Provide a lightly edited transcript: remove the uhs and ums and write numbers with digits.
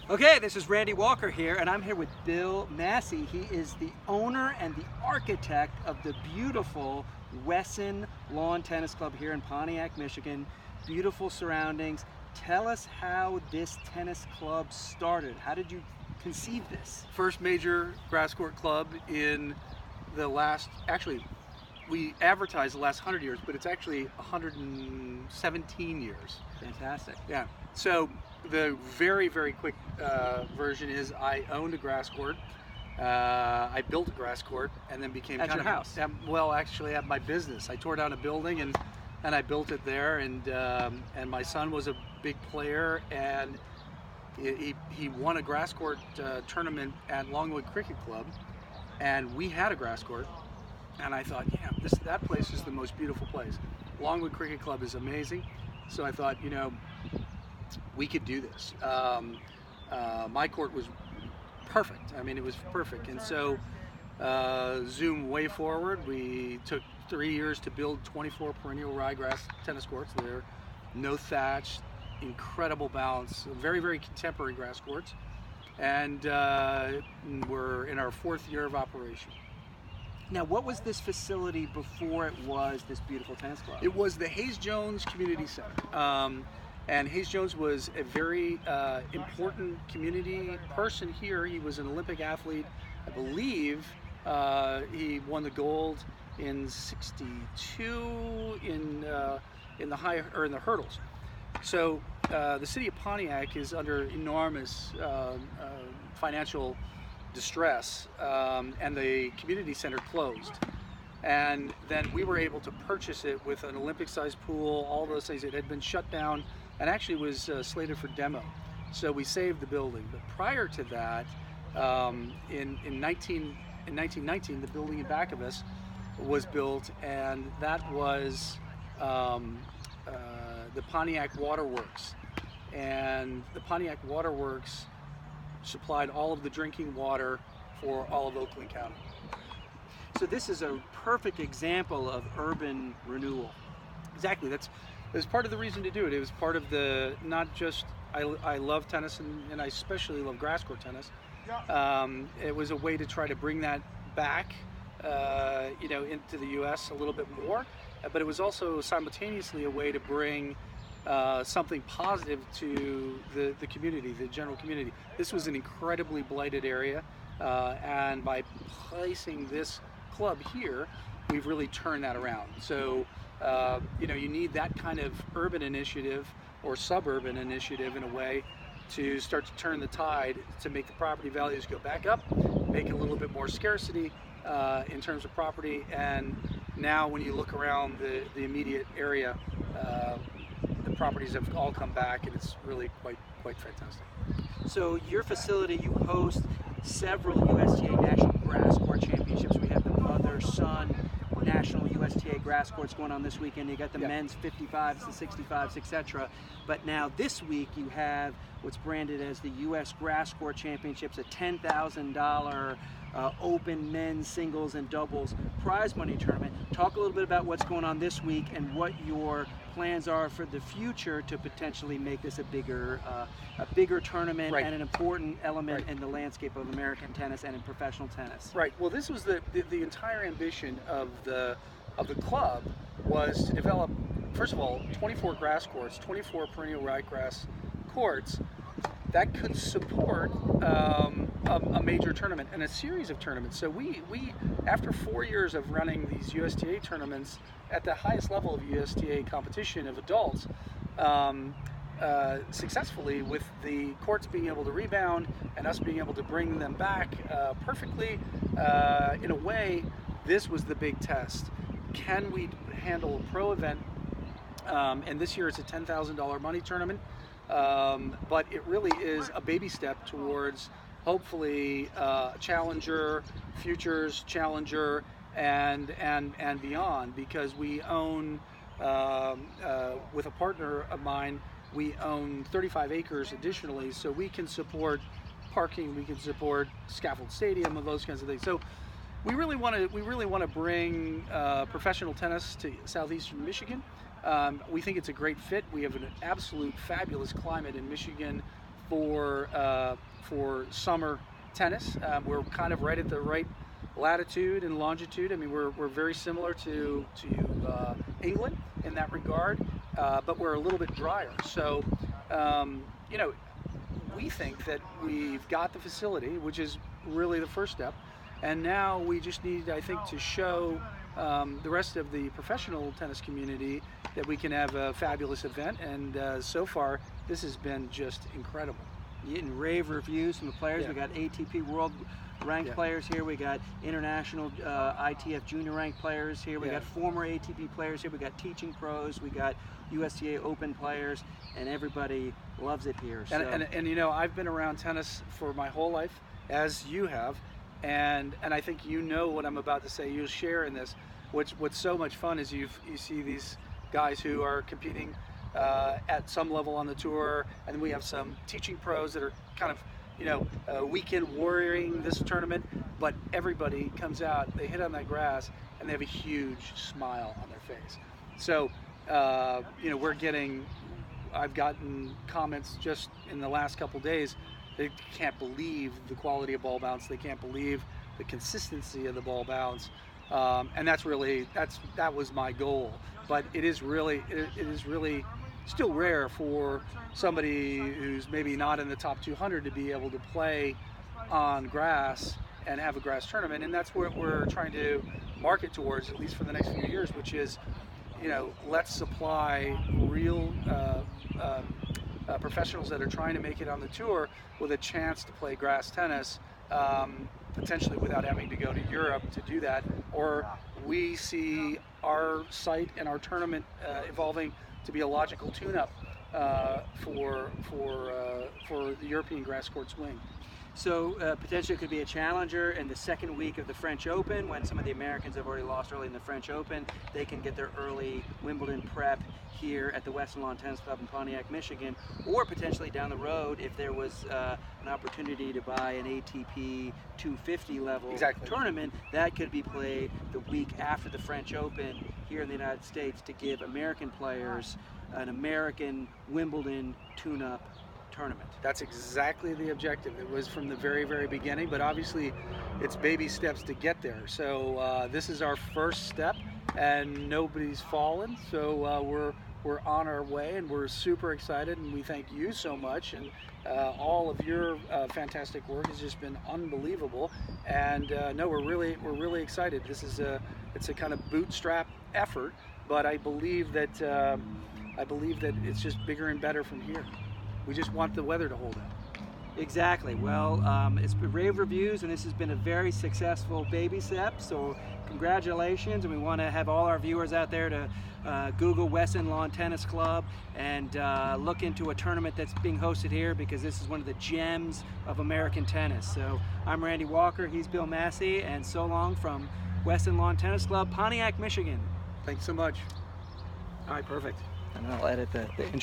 Okay, this is Randy Walker here, and I'm here with Bill Massie. He is the owner and the architect of the beautiful Wessen Lawn Tennis Club here in Pontiac, Michigan. Beautiful surroundings. Tell us how this tennis club started. How did you conceive this? First major grass court club in the last, actually, we advertised the last 100 years, but it's actually 117 years. Fantastic. Yeah. So the very, very quick version is I owned a grass court. I built a grass court and then became At kind your of house? Well, actually, at my business. I tore down a building and I built it there. And my son was a big player, and he won a grass court tournament at Longwood Cricket Club, and we had a grass court. And I thought, yeah, that place is the most beautiful place. Longwood Cricket Club is amazing. So I thought, you know, we could do this. My court was perfect. I mean, it was perfect. And so zoom way forward. We took 3 years to build 24 perennial ryegrass tennis courts. They're no thatch, incredible balance, very, very contemporary grass courts. And we're in our 4th year of operation. Now, what was this facility before it was this beautiful tennis club? It was the Hayes Jones Community Center. And Hayes Jones was a very important community person here. He was an Olympic athlete. I believe he won the gold in '62 in the hurdles. So the city of Pontiac is under enormous financial distress, and the community center closed. And then we were able to purchase it with an Olympic-sized pool, all those things. It had been shut down and actually was slated for demo. So we saved the building. But prior to that, in 1919, the building in back of us was built, and that was the Pontiac Waterworks. And the Pontiac Waterworks supplied all of the drinking water for all of Oakland County. So this is a perfect example of urban renewal. Exactly. That's part of the reason to do it. It was part of the, not just, I love tennis and I especially love grass court tennis. It was a way to try to bring that back, into the U.S. a little bit more. But it was also simultaneously a way to bring something positive to the community, the general community. This was an incredibly blighted area, and by placing this club here, we've really turned that around. So, you need that kind of urban initiative or suburban initiative in a way to start to turn the tide, to make the property values go back up, make a little bit more scarcity in terms of property. And now when you look around the immediate area, the properties have all come back, and it's really quite fantastic. So your facility, you host several USTA National Grass Court Championships. We have the mother-son National USTA Grass Courts going on this weekend. You got the men's 55s, the 65s, etc. But now this week you have what's branded as the US Grass Court Championships, a $10,000 open men's singles and doubles prize money tournament. Talk a little bit about what's going on this week and what your plans are for the future to potentially make this a bigger tournament, Right. and an important element in the landscape of American tennis and in professional tennis. Right. Well, this was the entire ambition of the club, was to develop, first of all, 24 grass courts, 24 perennial ryegrass courts that could support a major tournament and a series of tournaments. So we after 4 years of running these USTA tournaments at the highest level of USTA competition of adults, successfully, with the courts being able to rebound and us being able to bring them back perfectly, in a way, this was the big test. Can we handle a pro event? And this year it's a $10,000 money tournament, but it really is a baby step towards hopefully challenger, futures challenger, and beyond, because we own, with a partner of mine, we own 35 acres additionally, so we can support parking, we can support scaffold stadium, and those kinds of things. So we really want to bring professional tennis to southeastern Michigan. We think it's a great fit. We have an absolute fabulous climate in Michigan for summer tennis. We're kind of right at the right latitude and longitude. I mean, we're very similar to England in that regard, but we're a little bit drier. So, you know, we think that we've got the facility, which is really the first step, and now we just need, I think, to show the rest of the professional tennis community that we can have a fabulous event. And so far, this has been just incredible. Getting rave reviews from the players. Yeah. We got ATP World ranked players here. We got international ITF junior ranked players here. We got former ATP players here. We got teaching pros. We got USTA Open players, and everybody loves it here. So. And you know, I've been around tennis for my whole life, as you have, and I think you know what I'm about to say. You'll share in this. What's so much fun is you see these guys who are competing at some level on the tour, and then we have some teaching pros that are kind of, you know, weekend warrioring this tournament, but everybody comes out, they hit on that grass, and they have a huge smile on their face. So, you know, I've gotten comments just in the last couple days. They can't believe the quality of ball bounce. They can't believe the consistency of the ball bounce. And that was my goal. But it is really still rare for somebody who's maybe not in the top 200 to be able to play on grass and have a grass tournament. And that's what we're trying to market towards, at least for the next few years, which is, you know, let's supply real professionals that are trying to make it on the tour with a chance to play grass tennis, potentially without having to go to Europe to do that. Or we see our site and our tournament evolving to be a logical tune-up for the European grass court swing. So potentially it could be a challenger in the second week of the French Open, when some of the Americans have already lost early in the French Open. They can get their early Wimbledon prep here at the Wessen Lawn Tennis Club in Pontiac, Michigan, or potentially down the road if there was an opportunity to buy an ATP 250 level tournament, that could be played the week after the French Open here in the United States to give American players an American Wimbledon tune-up tournament. That's exactly the objective. It was from the very, very beginning, but obviously it's baby steps to get there. So this is our first step, and nobody's fallen. So we're on our way, and we're super excited, and we thank you so much. And all of your fantastic work has just been unbelievable. And no, we're really excited. It's a kind of bootstrap effort, but I believe that it's just bigger and better from here. We just want the weather to hold out. Exactly. Well, it's been rave reviews, and this has been a very successful baby step. So congratulations, and we want to have all our viewers out there to Google Wessen Lawn Tennis Club and look into a tournament that's being hosted here, because this is one of the gems of American tennis. So I'm Randy Walker, he's Bill Massie, and so long from Wessen Lawn Tennis Club, Pontiac, Michigan. Thanks so much. All right, perfect. And I'll edit the intro.